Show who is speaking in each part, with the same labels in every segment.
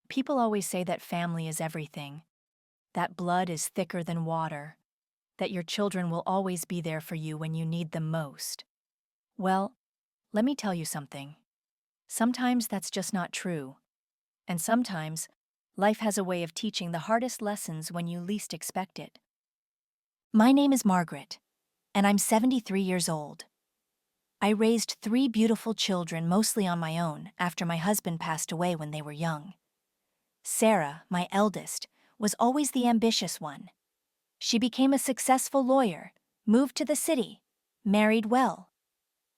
Speaker 1: People always say that family is everything, that blood is thicker than water, that your children will always be there for you when you need them most. Well, let me tell you something. Sometimes that's just not true. And sometimes, life has a way of teaching the hardest lessons when you least expect it. My name is Margaret, and I'm 73 years old. I raised three beautiful children mostly on my own after my husband passed away when they were young. Sarah, my eldest, was always the ambitious one. She became a successful lawyer, moved to the city, married well.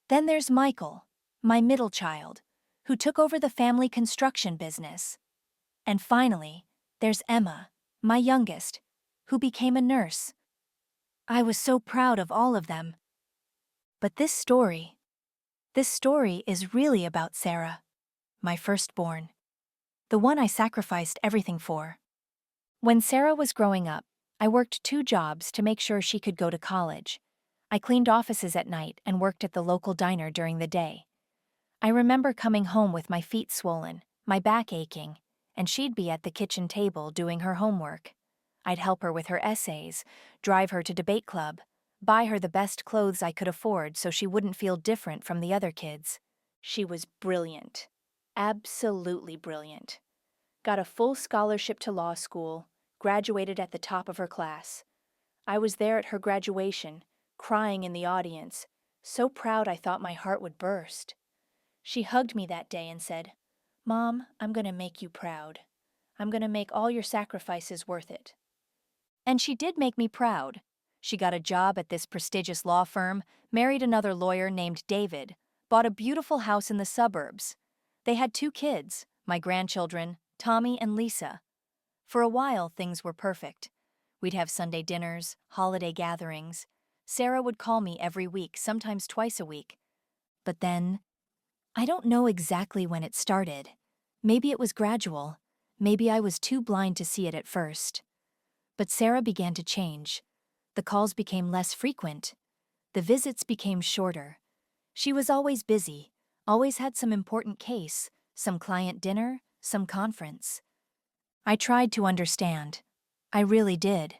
Speaker 1: Then there's Michael, my middle child, who took over the family construction business. And finally, there's Emma, my youngest, who became a nurse. I was so proud of all of them. But this story is really about Sarah, my firstborn, the one I sacrificed everything for. When Sarah was growing up, I worked two jobs to make sure she could go to college. I cleaned offices at night and worked at the local diner during the day. I remember coming home with my feet swollen, my back aching, and she'd be at the kitchen table doing her homework. I'd help her with her essays, drive her to debate club, buy her the best clothes I could afford so she wouldn't feel different from the other kids. She was brilliant. Absolutely brilliant. Got a full scholarship to law school, graduated at the top of her class. I was there at her graduation, crying in the audience, so proud I thought my heart would burst. She hugged me that day and said, "Mom, I'm going to make you proud. I'm going to make all your sacrifices worth it." And she did make me proud. She got a job at this prestigious law firm, married another lawyer named David, bought a beautiful house in the suburbs. They had two kids, my grandchildren, Tommy and Lisa. For a while, things were perfect. We'd have Sunday dinners, holiday gatherings. Sarah would call me every week, sometimes twice a week. But then, I don't know exactly when it started. Maybe it was gradual. Maybe I was too blind to see it at first. But Sarah began to change. The calls became less frequent. The visits became shorter. She was always busy, always had some important case, some client dinner, some conference. I tried to understand. I really did.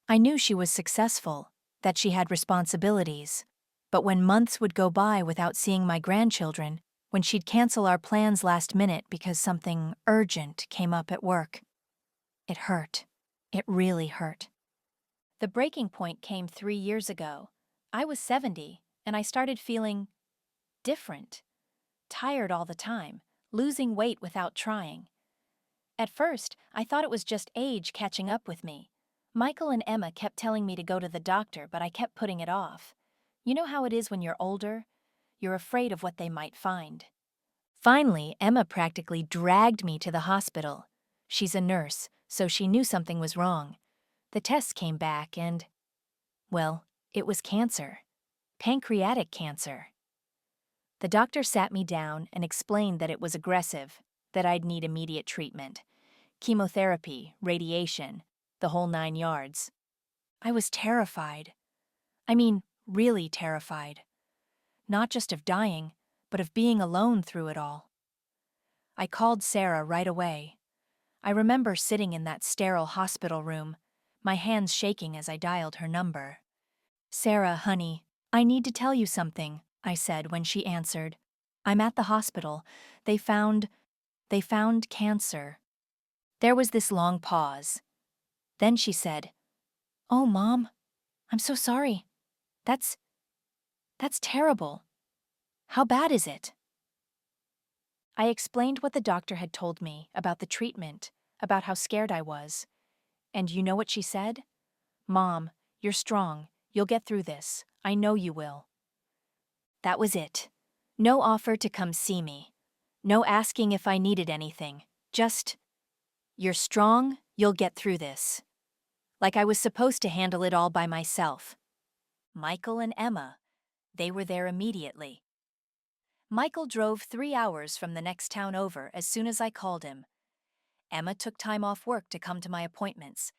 Speaker 1: I knew she was successful, that she had responsibilities. But when months would go by without seeing my grandchildren, when she'd cancel our plans last minute because something urgent came up at work, it hurt. It really hurt. The breaking point came 3 years ago. I was 70, and I started feeling different, tired all the time, losing weight without trying. At first, I thought it was just age catching up with me. Michael and Emma kept telling me to go to the doctor, but I kept putting it off. You know how it is when you're older? You're afraid of what they might find. Finally, Emma practically dragged me to the hospital. She's a nurse, so she knew something was wrong. The tests came back and, well, it was cancer. Pancreatic cancer. The doctor sat me down and explained that it was aggressive, that I'd need immediate treatment. Chemotherapy, radiation, the whole 9 yards. I was terrified. I mean, really terrified. Not just of dying, but of being alone through it all. I called Sarah right away. I remember sitting in that sterile hospital room, my hands shaking as I dialed her number. "Sarah, honey, I need to tell you something," I said when she answered. "I'm at the hospital. They found cancer." There was this long pause. Then she said, "Oh, Mom, I'm so sorry. That's terrible. How bad is it?" I explained what the doctor had told me about the treatment, about how scared I was. And you know what she said? "Mom, you're strong. You'll get through this. I know you will." That was it. No offer to come see me. No asking if I needed anything. Just, "You're strong. You'll get through this." Like I was supposed to handle it all by myself. Michael and Emma, they were there immediately. Michael drove 3 hours from the next town over as soon as I called him. Emma took time off work to come to my appointments.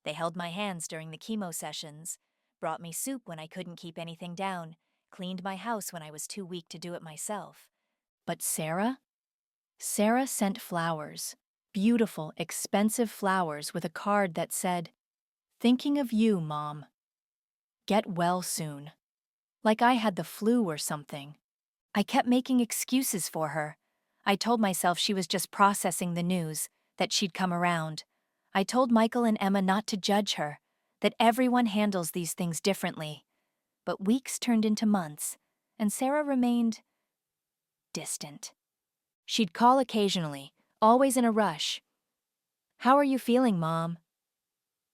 Speaker 1: They held my hands during the chemo sessions, brought me soup when I couldn't keep anything down, cleaned my house when I was too weak to do it myself. But Sarah? Sarah sent flowers, beautiful, expensive flowers with a card that said, "Thinking of you, Mom. Get well soon." Like I had the flu or something. I kept making excuses for her. I told myself she was just processing the news, that she'd come around. I told Michael and Emma not to judge her, that everyone handles these things differently. But weeks turned into months, and Sarah remained distant. She'd call occasionally, always in a rush. "How are you feeling, Mom?"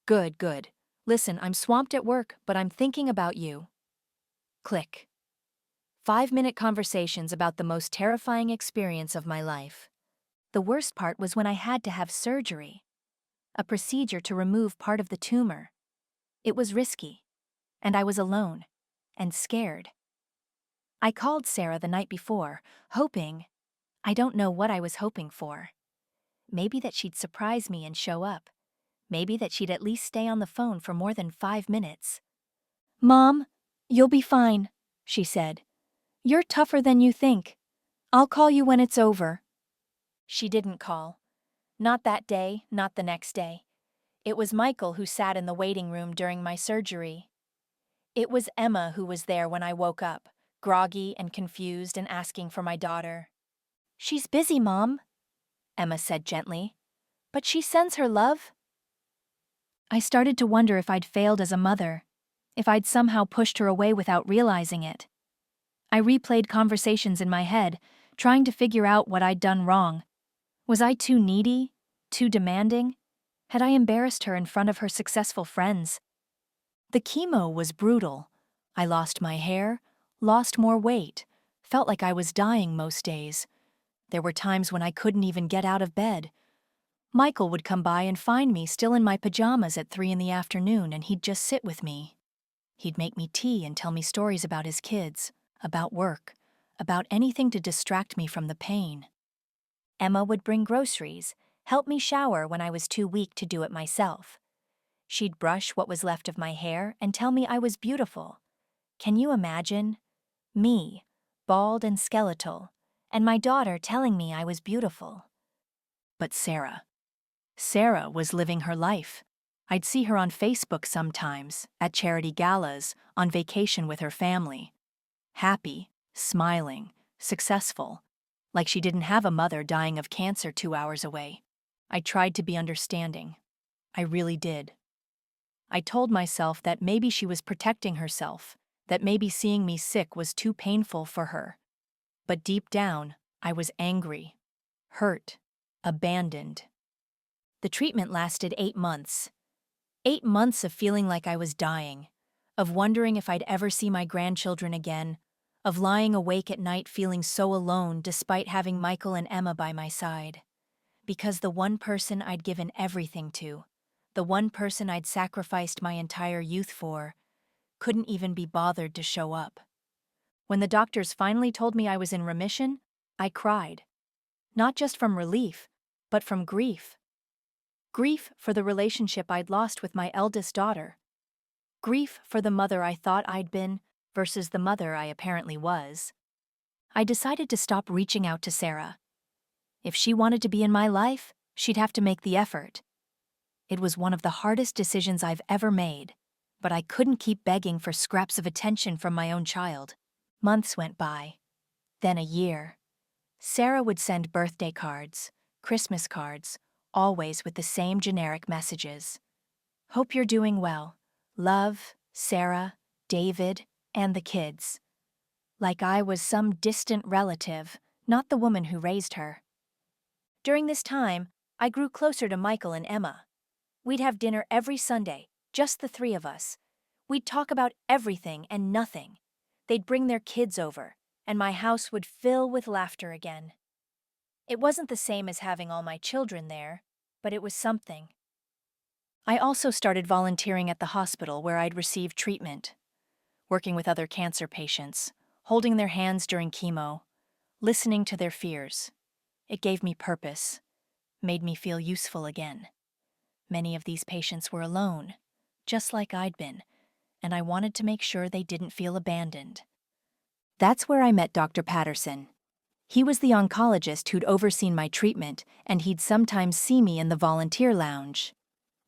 Speaker 1: "Good, good. Listen, I'm swamped at work, but I'm thinking about you." Click. 5-minute conversations about the most terrifying experience of my life. The worst part was when I had to have surgery, a procedure to remove part of the tumor. It was risky, and I was alone, and scared. I called Sarah the night before, hoping, I don't know what I was hoping for. Maybe that she'd surprise me and show up. Maybe that she'd at least stay on the phone for more than 5 minutes. "Mom, you'll be fine," she said. "You're tougher than you think. I'll call you when it's over." She didn't call. Not that day, not the next day. It was Michael who sat in the waiting room during my surgery. It was Emma who was there when I woke up, groggy and confused and asking for my daughter. "She's busy, Mom," Emma said gently. "But she sends her love." I started to wonder if I'd failed as a mother, if I'd somehow pushed her away without realizing it. I replayed conversations in my head, trying to figure out what I'd done wrong. Was I too needy? Too demanding? Had I embarrassed her in front of her successful friends? The chemo was brutal. I lost my hair, lost more weight, felt like I was dying most days. There were times when I couldn't even get out of bed. Michael would come by and find me still in my pajamas at 3 in the afternoon, and he'd just sit with me. He'd make me tea and tell me stories about his kids, about work, about anything to distract me from the pain. Emma would bring groceries, help me shower when I was too weak to do it myself. She'd brush what was left of my hair and tell me I was beautiful. Can you imagine? Me, bald and skeletal, and my daughter telling me I was beautiful. But Sarah was living her life. I'd see her on Facebook sometimes, at charity galas, on vacation with her family. Happy, smiling, successful, like she didn't have a mother dying of cancer 2 hours away. I tried to be understanding. I really did. I told myself that maybe she was protecting herself, that maybe seeing me sick was too painful for her. But deep down, I was angry, hurt, abandoned. The treatment lasted 8 months. 8 months of feeling like I was dying, of wondering if I'd ever see my grandchildren again, of lying awake at night feeling so alone despite having Michael and Emma by my side. Because the one person I'd given everything to, the one person I'd sacrificed my entire youth for, couldn't even be bothered to show up. When the doctors finally told me I was in remission, I cried. Not just from relief, but from grief. Grief for the relationship I'd lost with my eldest daughter. Grief for the mother I thought I'd been versus the mother I apparently was. I decided to stop reaching out to Sarah. If she wanted to be in my life, she'd have to make the effort. It was one of the hardest decisions I've ever made, but I couldn't keep begging for scraps of attention from my own child. Months went by. Then a year. Sarah would send birthday cards, Christmas cards, always with the same generic messages. "Hope you're doing well. Love, Sarah, David, and the kids." Like I was some distant relative, not the woman who raised her. During this time, I grew closer to Michael and Emma. We'd have dinner every Sunday, just the 3 of us. We'd talk about everything and nothing. They'd bring their kids over, and my house would fill with laughter again. It wasn't the same as having all my children there, but it was something. I also started volunteering at the hospital where I'd received treatment, working with other cancer patients, holding their hands during chemo, listening to their fears. It gave me purpose, made me feel useful again. Many of these patients were alone, just like I'd been, and I wanted to make sure they didn't feel abandoned. That's where I met Dr. Patterson. He was the oncologist who'd overseen my treatment, and he'd sometimes see me in the volunteer lounge.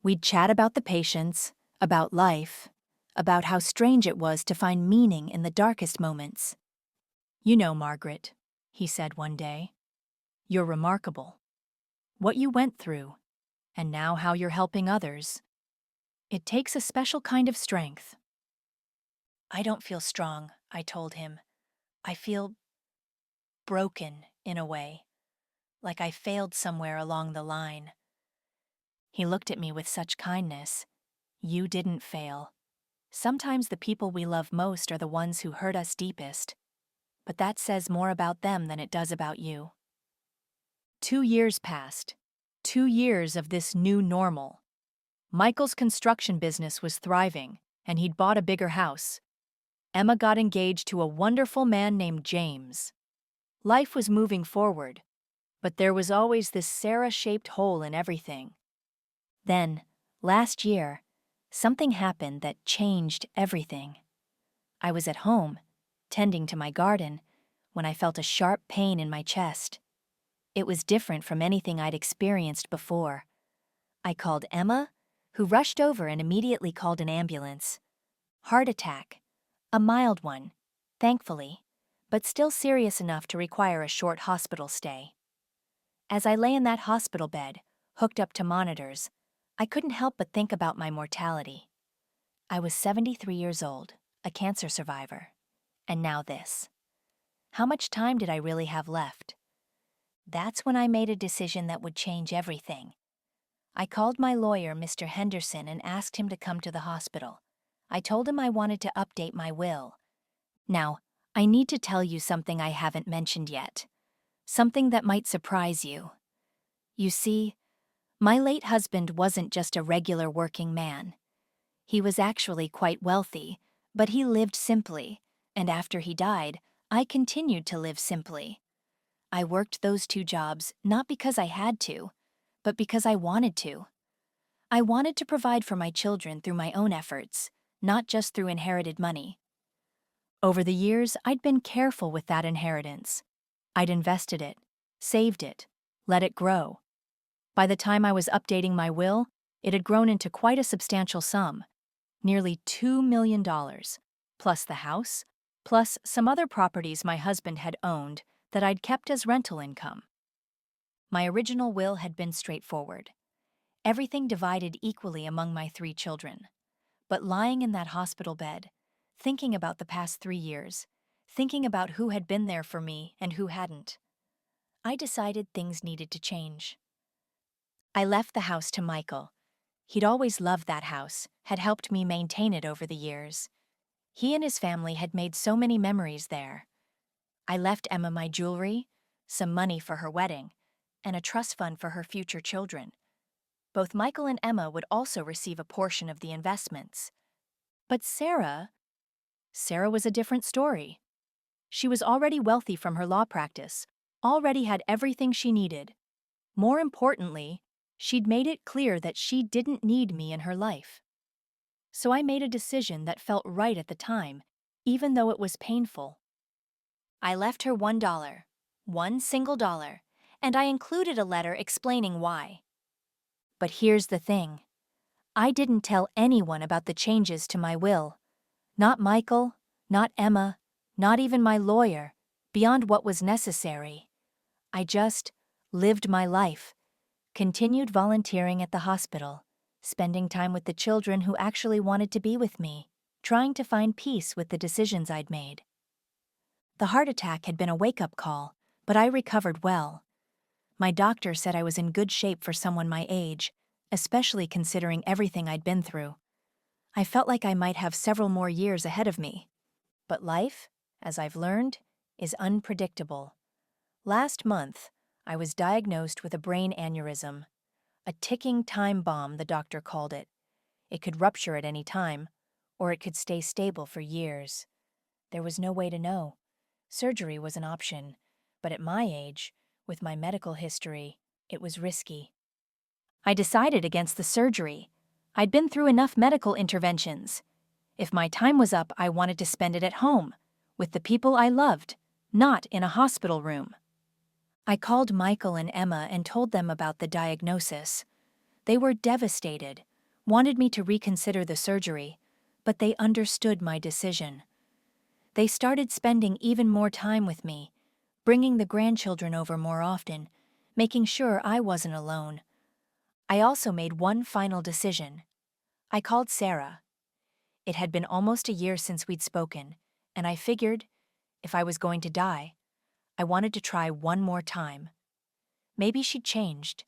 Speaker 1: We'd chat about the patients, about life, about how strange it was to find meaning in the darkest moments. "You know, Margaret," he said one day, "you're remarkable. What you went through, and now how you're helping others. It takes a special kind of strength." "I don't feel strong," I told him. "I feel broken, in a way, like I failed somewhere along the line." He looked at me with such kindness. "You didn't fail. Sometimes the people we love most are the ones who hurt us deepest, but that says more about them than it does about you." 2 years passed. 2 years of this new normal. Michael's construction business was thriving, and he'd bought a bigger house. Emma got engaged to a wonderful man named James. Life was moving forward, but there was always this Sarah-shaped hole in everything. Then, last year, something happened that changed everything. I was at home, tending to my garden, when I felt a sharp pain in my chest. It was different from anything I'd experienced before. I called Emma, who rushed over and immediately called an ambulance. Heart attack. A mild one, thankfully, but still serious enough to require a short hospital stay. As I lay in that hospital bed, hooked up to monitors, I couldn't help but think about my mortality. I was 73 years old, a cancer survivor, and now this. How much time did I really have left? That's when I made a decision that would change everything. I called my lawyer, Mr. Henderson, and asked him to come to the hospital. I told him I wanted to update my will. Now, I need to tell you something I haven't mentioned yet. Something that might surprise you. You see, my late husband wasn't just a regular working man. He was actually quite wealthy, but he lived simply, and after he died, I continued to live simply. I worked those 2 jobs not because I had to, but because I wanted to. I wanted to provide for my children through my own efforts, not just through inherited money. Over the years, I'd been careful with that inheritance. I'd invested it, saved it, let it grow. By the time I was updating my will, it had grown into quite a substantial sum, nearly $2 million, plus the house, plus some other properties my husband had owned that I'd kept as rental income. My original will had been straightforward. Everything divided equally among my 3 children. But lying in that hospital bed, thinking about the past 3 years, thinking about who had been there for me and who hadn't, I decided things needed to change. I left the house to Michael. He'd always loved that house, had helped me maintain it over the years. He and his family had made so many memories there. I left Emma my jewelry, some money for her wedding, and a trust fund for her future children. Both Michael and Emma would also receive a portion of the investments. But Sarah was a different story. She was already wealthy from her law practice, already had everything she needed. More importantly, she'd made it clear that she didn't need me in her life. So I made a decision that felt right at the time, even though it was painful. I left her $1, one single dollar, and I included a letter explaining why. But here's the thing. I didn't tell anyone about the changes to my will. Not Michael, not Emma, not even my lawyer, beyond what was necessary. I just lived my life, continued volunteering at the hospital, spending time with the children who actually wanted to be with me, trying to find peace with the decisions I'd made. The heart attack had been a wake-up call, but I recovered well. My doctor said I was in good shape for someone my age, especially considering everything I'd been through. I felt like I might have several more years ahead of me. But life, as I've learned, is unpredictable. Last month, I was diagnosed with a brain aneurysm. A ticking time bomb, the doctor called it. It could rupture at any time, or it could stay stable for years. There was no way to know. Surgery was an option, but at my age, with my medical history, it was risky. I decided against the surgery. I'd been through enough medical interventions. If my time was up, I wanted to spend it at home, with the people I loved, not in a hospital room. I called Michael and Emma and told them about the diagnosis. They were devastated, wanted me to reconsider the surgery, but they understood my decision. They started spending even more time with me, bringing the grandchildren over more often, making sure I wasn't alone. I also made one final decision. I called Sarah. It had been almost a year since we'd spoken, and I figured, if I was going to die, I wanted to try one more time. Maybe she'd changed.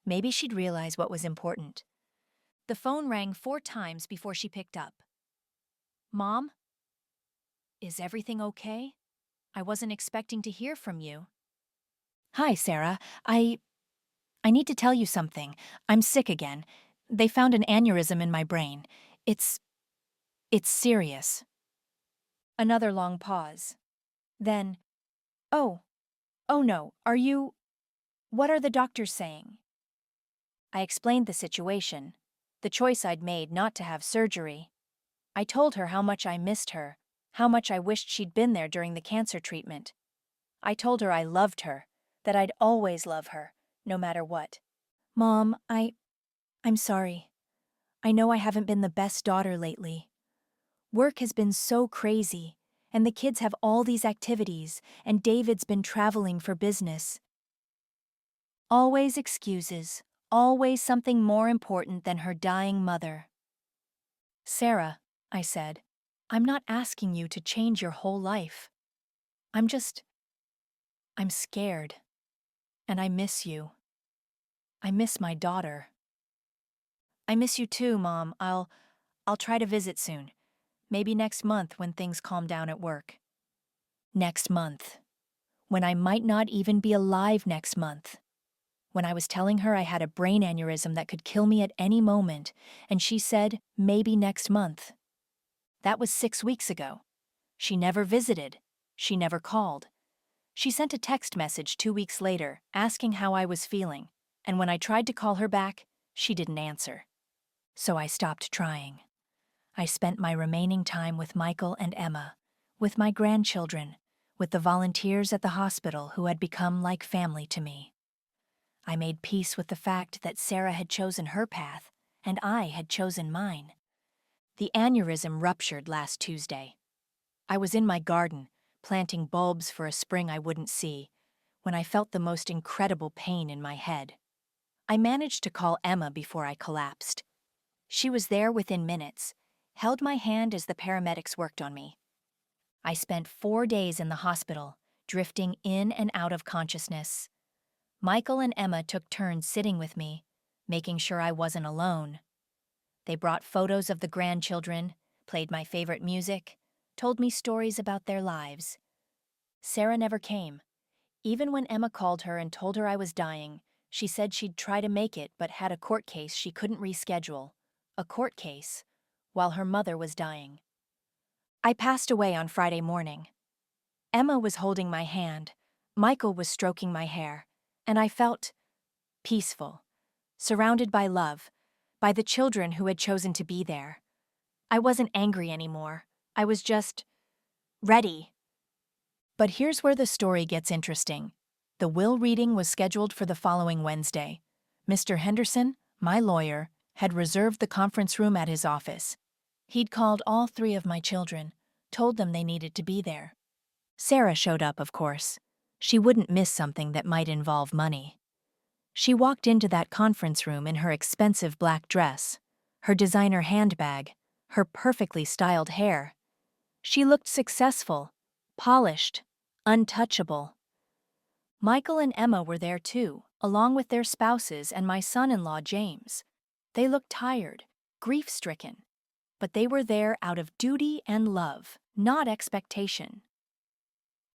Speaker 1: Maybe she'd realize what was important. The phone rang 4 times before she picked up. Mom? Is everything okay? I wasn't expecting to hear from you. Hi, Sarah. I need to tell you something. I'm sick again. They found an aneurysm in my brain. It's serious. Another long pause. Then, oh, oh no, what are the doctors saying? I explained the situation, the choice I'd made not to have surgery. I told her how much I missed her, how much I wished she'd been there during the cancer treatment. I told her I loved her, that I'd always love her, no matter what. Mom, I'm sorry. I know I haven't been the best daughter lately. Work has been so crazy, and the kids have all these activities, and David's been traveling for business. Always excuses, always something more important than her dying mother. Sarah, I said, I'm not asking you to change your whole life. I'm scared. And I miss you. I miss my daughter. I miss you too, Mom. I'll try to visit soon. Maybe next month when things calm down at work. Next month. When I might not even be alive next month. When I was telling her I had a brain aneurysm that could kill me at any moment, and she said, maybe next month. That was 6 weeks ago. She never visited. She never called. She sent a text message 2 weeks later, asking how I was feeling, and when I tried to call her back, she didn't answer. So I stopped trying. I spent my remaining time with Michael and Emma, with my grandchildren, with the volunteers at the hospital who had become like family to me. I made peace with the fact that Sarah had chosen her path, and I had chosen mine. The aneurysm ruptured last Tuesday. I was in my garden, planting bulbs for a spring I wouldn't see, when I felt the most incredible pain in my head. I managed to call Emma before I collapsed. She was there within minutes, held my hand as the paramedics worked on me. I spent 4 days in the hospital, drifting in and out of consciousness. Michael and Emma took turns sitting with me, making sure I wasn't alone. They brought photos of the grandchildren, played my favorite music, told me stories about their lives. Sarah never came. Even when Emma called her and told her I was dying, she said she'd try to make it but had a court case she couldn't reschedule. A court case, while her mother was dying. I passed away on Friday morning. Emma was holding my hand, Michael was stroking my hair, and I felt peaceful, surrounded by love, by the children who had chosen to be there. I wasn't angry anymore. I was just ready. But here's where the story gets interesting. The will reading was scheduled for the following Wednesday. Mr. Henderson, my lawyer, had reserved the conference room at his office. He'd called all 3 of my children, told them they needed to be there. Sarah showed up, of course. She wouldn't miss something that might involve money. She walked into that conference room in her expensive black dress, her designer handbag, her perfectly styled hair. She looked successful, polished, untouchable. Michael and Emma were there too, along with their spouses and my son-in-law James. They looked tired, grief-stricken, but they were there out of duty and love, not expectation.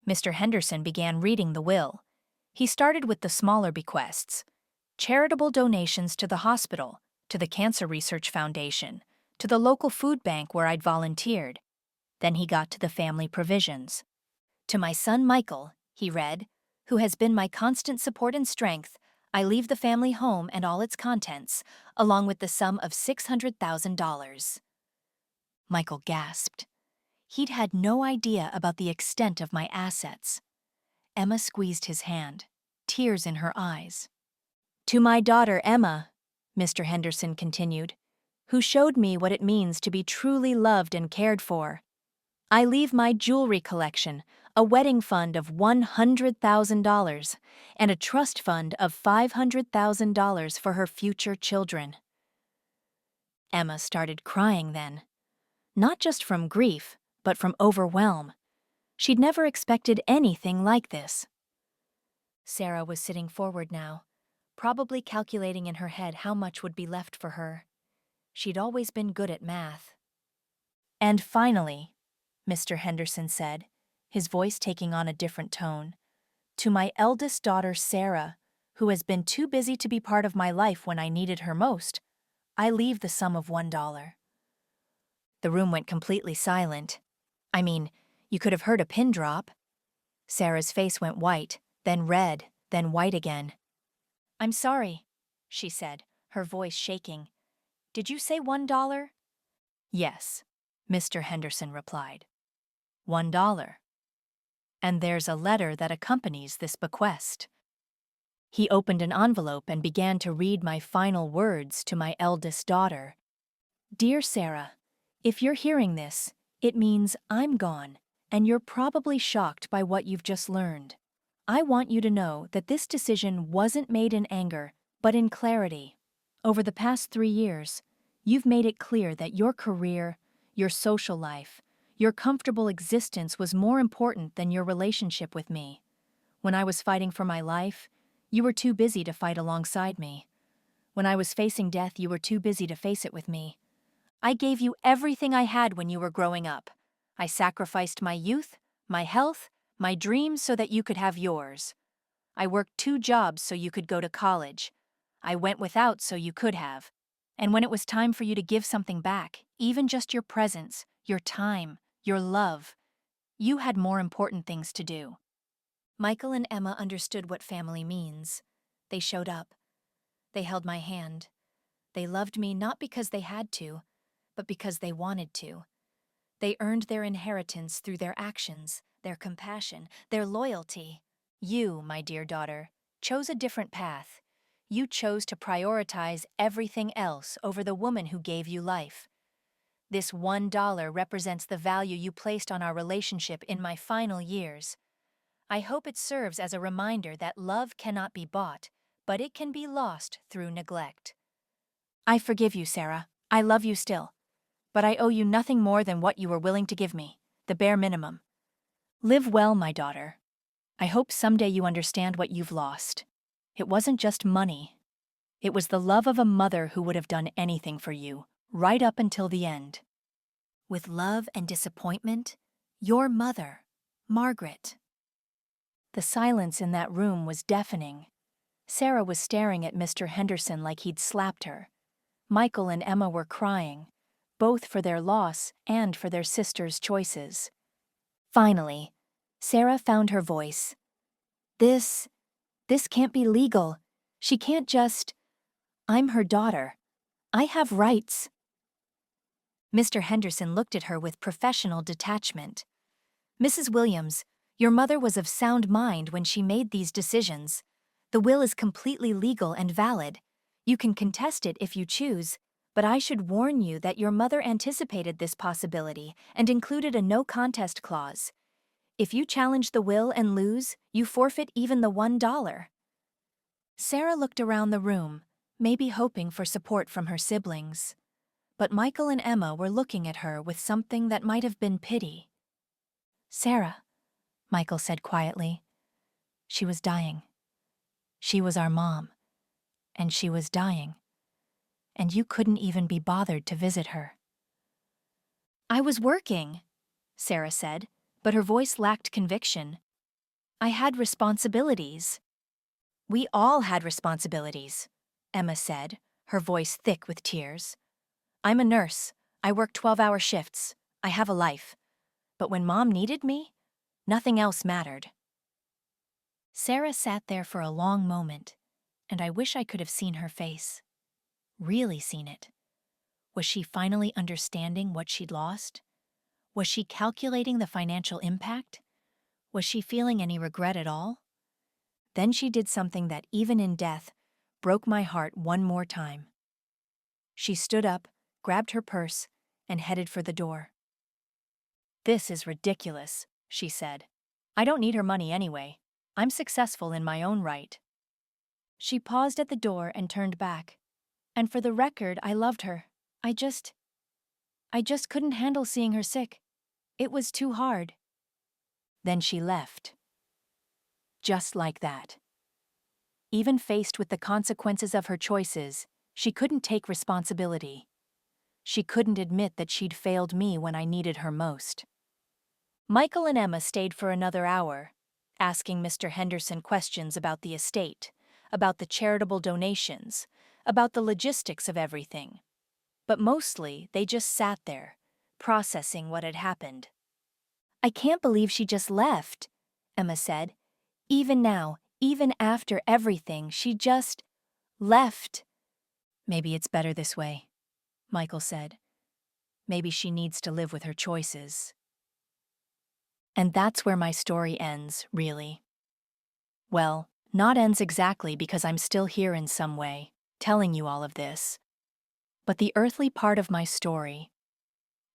Speaker 1: Mr. Henderson began reading the will. He started with the smaller bequests: charitable donations to the hospital, to the Cancer Research Foundation, to the local food bank where I'd volunteered. Then he got to the family provisions. To my son Michael, he read, who has been my constant support and strength, I leave the family home and all its contents, along with the sum of $600,000. Michael gasped. He'd had no idea about the extent of my assets. Emma squeezed his hand. tears in her eyes. To my daughter Emma, Mr. Henderson continued, who showed me what it means to be truly loved and cared for, I leave my jewelry collection, a wedding fund of $100,000, and a trust fund of $500,000 for her future children. Emma started crying then. Not just from grief, but from overwhelm. She'd never expected anything like this. Sarah was sitting forward now, probably calculating in her head how much would be left for her. She'd always been good at math. And finally, Mr. Henderson said, his voice taking on a different tone, to my eldest daughter Sarah, who has been too busy to be part of my life when I needed her most, I leave the sum of $1. The room went completely silent. I mean, you could have heard a pin drop. Sarah's face went white, then red, then white again. I'm sorry, she said, her voice shaking. Did you say $1? Yes, Mr. Henderson replied. $1. And there's a letter that accompanies this bequest. He opened an envelope and began to read my final words to my eldest daughter. Dear Sarah, if you're hearing this, it means I'm gone, and you're probably shocked by what you've just learned. I want you to know that this decision wasn't made in anger, but in clarity. Over the past 3 years, you've made it clear that your career, your social life, your comfortable existence was more important than your relationship with me. When I was fighting for my life, you were too busy to fight alongside me. When I was facing death, you were too busy to face it with me. I gave you everything I had when you were growing up. I sacrificed my youth, my health, my dreams so that you could have yours. I worked 2 jobs so you could go to college. I went without so you could have. And when it was time for you to give something back, even just your presence, your time, your love, you had more important things to do. Michael and Emma understood what family means. They showed up. They held my hand. They loved me not because they had to, but because they wanted to. They earned their inheritance through their actions, their compassion, their loyalty. You, my dear daughter, chose a different path. You chose to prioritize everything else over the woman who gave you life. This $1 represents the value you placed on our relationship in my final years. I hope it serves as a reminder that love cannot be bought, but it can be lost through neglect. I forgive you, Sarah. I love you still. But I owe you nothing more than what you were willing to give me, the bare minimum. Live well, my daughter. I hope someday you understand what you've lost. It wasn't just money. It was the love of a mother who would have done anything for you, right up until the end. With love and disappointment, your mother, Margaret. The silence in that room was deafening. Sarah was staring at Mr. Henderson like he'd slapped her. Michael and Emma were crying, both for their loss and for their sister's choices. Finally, Sarah found her voice. This can't be legal. She can't just... I'm her daughter. I have rights. Mr. Henderson looked at her with professional detachment. Mrs. Williams, your mother was of sound mind when she made these decisions. The will is completely legal and valid. You can contest it if you choose, but I should warn you that your mother anticipated this possibility and included a no-contest clause. If you challenge the will and lose, you forfeit even the $1. Sarah looked around the room, maybe hoping for support from her siblings. But Michael and Emma were looking at her with something that might have been pity. Sarah, Michael said quietly, she was dying. She was our mom, and she was dying. And you couldn't even be bothered to visit her. I was working, Sarah said, but her voice lacked conviction. I had responsibilities. We all had responsibilities, Emma said, her voice thick with tears. I'm a nurse. I work 12-hour shifts. I have a life. But when Mom needed me, nothing else mattered. Sarah sat there for a long moment, and I wish I could have seen her face. Really seen it. Was she finally understanding what she'd lost? Was she calculating the financial impact? Was she feeling any regret at all? Then she did something that, even in death, broke my heart one more time. She stood up, grabbed her purse, and headed for the door. "This is ridiculous," she said. "I don't need her money anyway. I'm successful in my own right." She paused at the door and turned back. "And for the record, I loved her. I just couldn't handle seeing her sick. It was too hard." Then she left. Just like that. Even faced with the consequences of her choices, she couldn't take responsibility. She couldn't admit that she'd failed me when I needed her most. Michael and Emma stayed for another hour, asking Mr. Henderson questions about the estate, about the charitable donations, about the logistics of everything. But mostly, they just sat there, processing what had happened. "I can't believe she just left," Emma said. "Even now, even after everything, she just left." "Maybe it's better this way," Michael said. "Maybe she needs to live with her choices." And that's where my story ends, really. Well, not ends exactly, because I'm still here in some way, telling you all of this. But the earthly part of my story,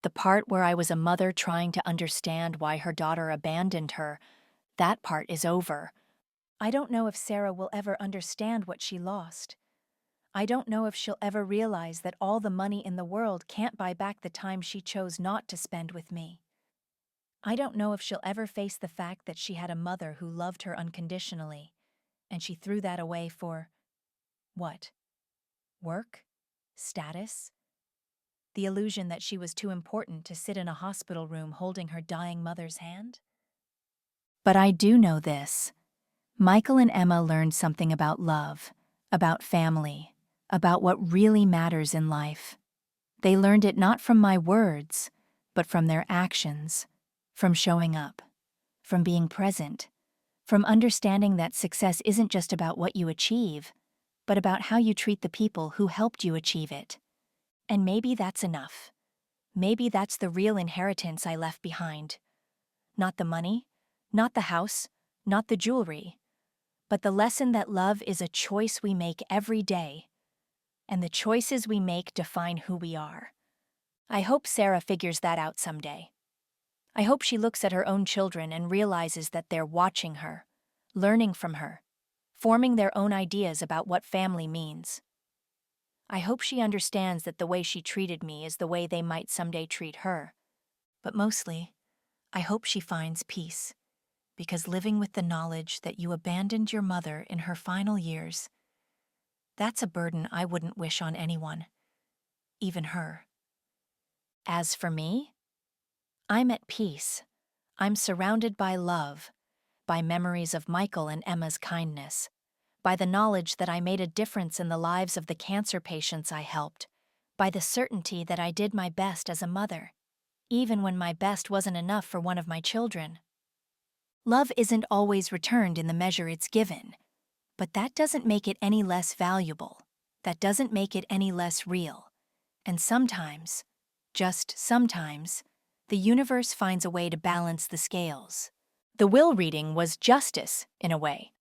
Speaker 1: the part where I was a mother trying to understand why her daughter abandoned her, that part is over. I don't know if Sarah will ever understand what she lost. I don't know if she'll ever realize that all the money in the world can't buy back the time she chose not to spend with me. I don't know if she'll ever face the fact that she had a mother who loved her unconditionally, and she threw that away for what? Work? Status? The illusion that she was too important to sit in a hospital room holding her dying mother's hand? But I do know this. Michael and Emma learned something about love, about family, about what really matters in life. They learned it not from my words, but from their actions, from showing up, from being present, from understanding that success isn't just about what you achieve, but about how you treat the people who helped you achieve it. And maybe that's enough. Maybe that's the real inheritance I left behind. Not the money, not the house, not the jewelry, but the lesson that love is a choice we make every day, and the choices we make define who we are. I hope Sarah figures that out someday. I hope she looks at her own children and realizes that they're watching her, learning from her, forming their own ideas about what family means. I hope she understands that the way she treated me is the way they might someday treat her. But mostly, I hope she finds peace, because living with the knowledge that you abandoned your mother in her final years, that's a burden I wouldn't wish on anyone, even her. As for me, I'm at peace. I'm surrounded by love, by memories of Michael and Emma's kindness, by the knowledge that I made a difference in the lives of the cancer patients I helped, by the certainty that I did my best as a mother, even when my best wasn't enough for one of my children. Love isn't always returned in the measure it's given, but that doesn't make it any less valuable. That doesn't make it any less real. And sometimes, just sometimes, the universe finds a way to balance the scales. The will reading was justice, in a way.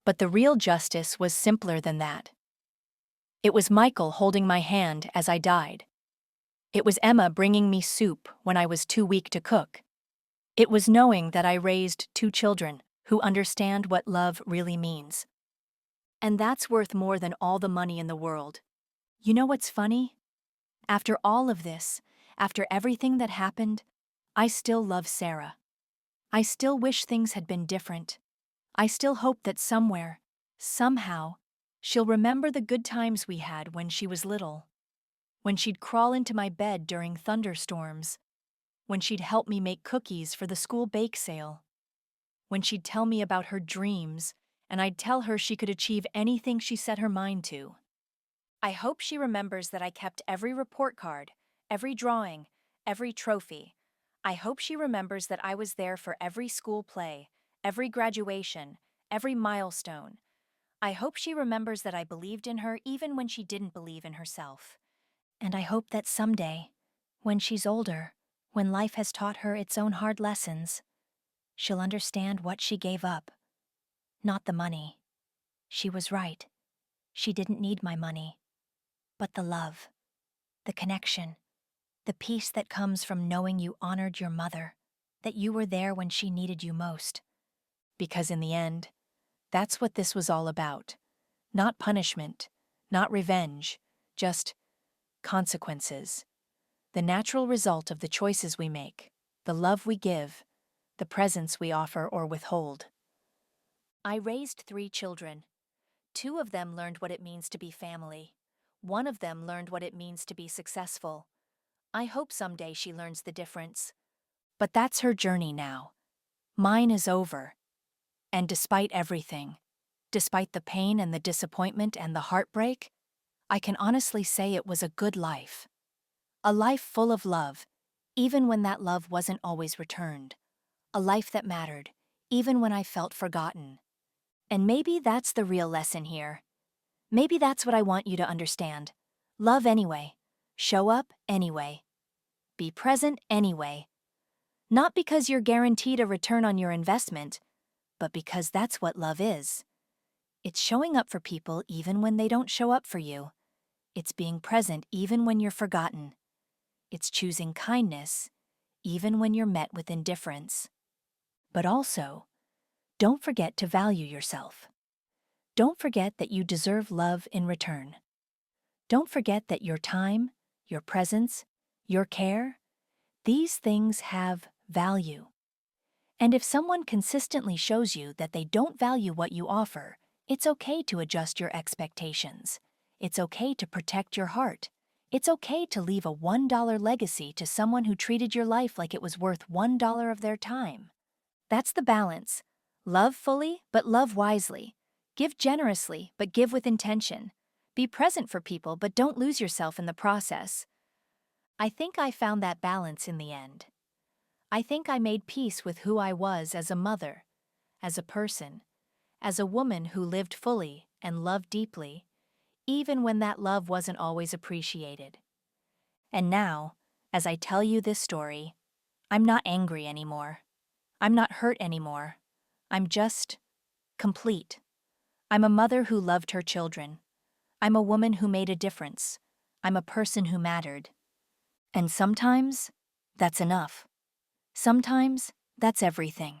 Speaker 1: But the real justice was simpler than that. It was Michael holding my hand as I died. It was Emma bringing me soup when I was too weak to cook. It was knowing that I raised two children who understand what love really means. And that's worth more than all the money in the world. You know what's funny? After all of this, after everything that happened, I still love Sarah. I still wish things had been different. I still hope that somewhere, somehow, she'll remember the good times we had when she was little. When she'd crawl into my bed during thunderstorms. When she'd help me make cookies for the school bake sale. When she'd tell me about her dreams, and I'd tell her she could achieve anything she set her mind to. I hope she remembers that I kept every report card, every drawing, every trophy. I hope she remembers that I was there for every school play, every graduation, every milestone. I hope she remembers that I believed in her even when she didn't believe in herself. And I hope that someday, when she's older, when life has taught her its own hard lessons, she'll understand what she gave up. not the money. She was right. She didn't need my money. But the love, the connection, the peace that comes from knowing you honored your mother, that you were there when she needed you most. Because in the end, that's what this was all about. Not punishment, not revenge, just consequences. The natural result of the choices we make, the love we give, the presence we offer or withhold. I raised 3 children. 2 of them learned what it means to be family. 1 of them learned what it means to be successful. I hope someday she learns the difference. But that's her journey now. Mine is over. And despite everything, despite the pain and the disappointment and the heartbreak, I can honestly say it was a good life. A life full of love, even when that love wasn't always returned. A life that mattered, even when I felt forgotten. And maybe that's the real lesson here. Maybe that's what I want you to understand. Love anyway. Show up anyway. Be present anyway. Not because you're guaranteed a return on your investment, but because that's what love is. It's showing up for people even when they don't show up for you. It's being present even when you're forgotten. It's choosing kindness even when you're met with indifference. But also, don't forget to value yourself. Don't forget that you deserve love in return. Don't forget that your time, your presence, your care, these things have value. And if someone consistently shows you that they don't value what you offer, it's okay to adjust your expectations. It's okay to protect your heart. It's okay to leave a $1 legacy to someone who treated your life like it was worth $1 of their time. That's the balance. Love fully, but love wisely. Give generously, but give with intention. Be present for people, but don't lose yourself in the process. I think I found that balance in the end. I think I made peace with who I was as a mother, as a person, as a woman who lived fully and loved deeply, even when that love wasn't always appreciated. And now, as I tell you this story, I'm not angry anymore. I'm not hurt anymore. I'm just complete. I'm a mother who loved her children. I'm a woman who made a difference. I'm a person who mattered. And sometimes, that's enough. Sometimes, that's everything.